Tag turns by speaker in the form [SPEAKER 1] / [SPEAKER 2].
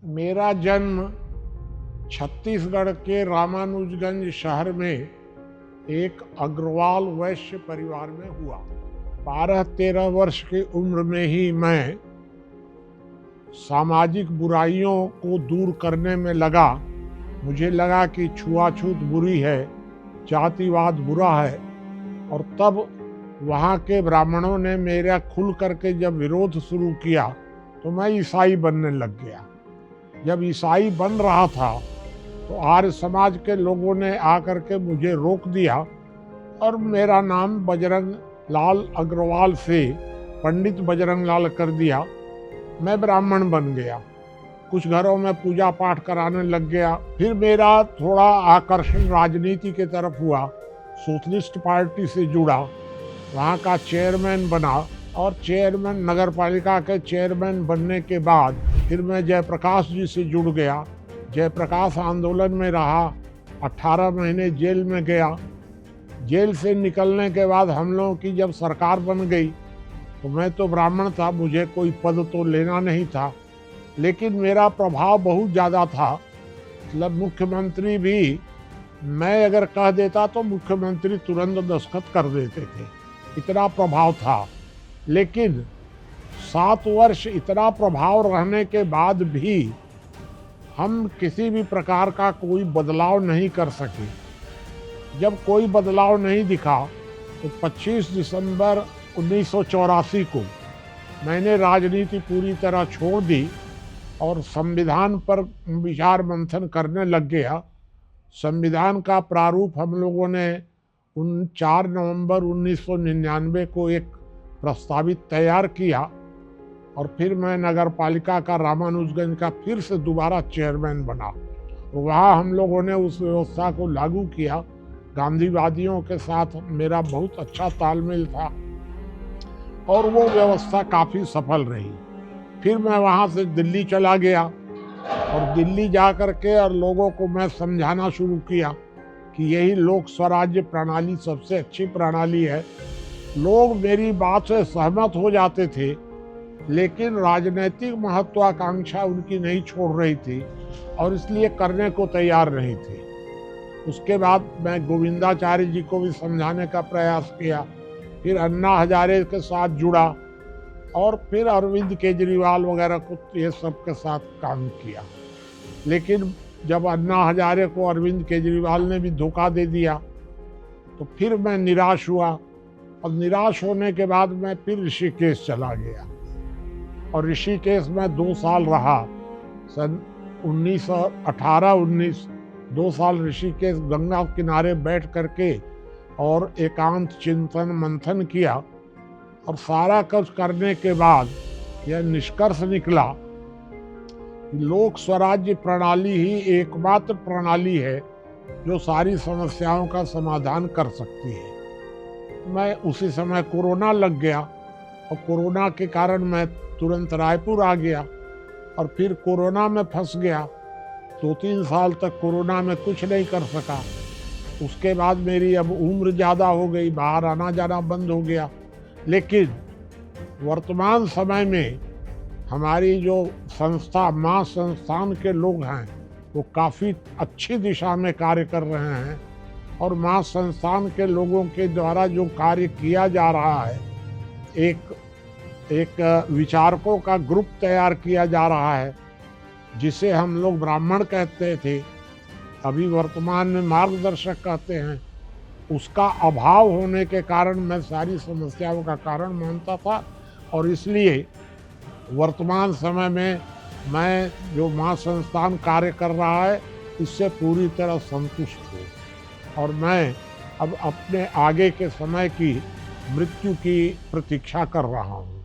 [SPEAKER 1] मेरा जन्म छत्तीसगढ़ के रामानुजगंज शहर में एक अग्रवाल वैश्य परिवार में हुआ। 12-13 वर्ष की उम्र में ही मैं सामाजिक बुराइयों को दूर करने में लगा। मुझे लगा कि छुआछूत बुरी है, जातिवाद बुरा है, और तब वहाँ के ब्राह्मणों ने मेरा खुल करके जब विरोध शुरू किया तो मैं ईसाई बनने लग गया। जब ईसाई बन रहा था तो आर्य समाज के लोगों ने आकर के मुझे रोक दिया और मेरा नाम बजरंग लाल अग्रवाल से पंडित बजरंग लाल कर दिया। मैं ब्राह्मण बन गया, कुछ घरों में पूजा पाठ कराने लग गया। फिर मेरा थोड़ा आकर्षण राजनीति के तरफ हुआ, सोशलिस्ट पार्टी से जुड़ा, वहाँ का चेयरमैन बना, और चेयरमैन नगर पालिका के चेयरमैन बनने के बाद फिर मैं जयप्रकाश जी से जुड़ गया। जयप्रकाश आंदोलन में रहा, 18 महीने जेल में गया। जेल से निकलने के बाद हम लोगों की जब सरकार बन गई तो मैं तो ब्राह्मण था, मुझे कोई पद तो लेना नहीं था, लेकिन मेरा प्रभाव बहुत ज़्यादा था। मतलब मुख्यमंत्री भी मैं अगर कह देता तो मुख्यमंत्री तुरंत दस्तखत कर देते थे, इतना प्रभाव था। लेकिन 7 वर्ष इतना प्रभाव रहने के बाद भी हम किसी भी प्रकार का कोई बदलाव नहीं कर सके। जब कोई बदलाव नहीं दिखा तो 25 दिसंबर 1984 को मैंने राजनीति पूरी तरह छोड़ दी और संविधान पर विचार मंथन करने लग गया। संविधान का प्रारूप हम लोगों ने 4 नवंबर 1999 को एक प्रस्तावित तैयार किया, और फिर मैं नगर पालिका का रामानुजगंज का फिर से दोबारा चेयरमैन बना। वहाँ हम लोगों ने उस व्यवस्था को लागू किया। गांधीवादियों के साथ मेरा बहुत अच्छा तालमेल था और वो व्यवस्था काफ़ी सफल रही। फिर मैं वहाँ से दिल्ली चला गया और दिल्ली जा कर के और लोगों को मैं समझाना शुरू किया कि यही लोक स्वराज्य प्रणाली सबसे अच्छी प्रणाली है। लोग मेरी बात से सहमत हो जाते थे, लेकिन राजनीतिक महत्वाकांक्षा उनकी नहीं छोड़ रही थी और इसलिए करने को तैयार नहीं थे। उसके बाद मैं गोविंदाचार्य जी को भी समझाने का प्रयास किया, फिर अन्ना हजारे के साथ जुड़ा और फिर अरविंद केजरीवाल वगैरह को ये सब के साथ काम किया। लेकिन जब अन्ना हजारे को अरविंद केजरीवाल ने भी धोखा दे दिया तो फिर मैं निराश हुआ, और निराश होने के बाद मैं फिर ऋषिकेश चला गया और ऋषिकेश में 2 साल रहा। सन 1918-19 2 साल ऋषिकेश गंगा किनारे बैठ करके और एकांत चिंतन मंथन किया, और सारा कुछ करने के बाद यह निष्कर्ष निकला कि लोक स्वराज्य प्रणाली ही एकमात्र प्रणाली है जो सारी समस्याओं का समाधान कर सकती है। मैं उसी समय कोरोना लग गया और कोरोना के कारण मैं तुरंत रायपुर आ गया और फिर कोरोना में फंस गया। 2-3 साल तक कोरोना में कुछ नहीं कर सका। उसके बाद मेरी अब उम्र ज़्यादा हो गई, बाहर आना जाना बंद हो गया। लेकिन वर्तमान समय में हमारी जो संस्था माँ संस्थान के लोग हैं वो काफ़ी अच्छी दिशा में कार्य कर रहे हैं, और माँ संस्थान के लोगों के द्वारा जो कार्य किया जा रहा है, एक विचारकों का ग्रुप तैयार किया जा रहा है जिसे हम लोग ब्राह्मण कहते थे, अभी वर्तमान में मार्गदर्शक कहते हैं। उसका अभाव होने के कारण मैं सारी समस्याओं का कारण मानता था, और इसलिए वर्तमान समय में मैं जो माँ संस्थान कार्य कर रहा है इससे पूरी तरह संतुष्ट हूँ, और मैं अब अपने आगे के समय की मृत्यु की प्रतीक्षा कर रहा हूँ।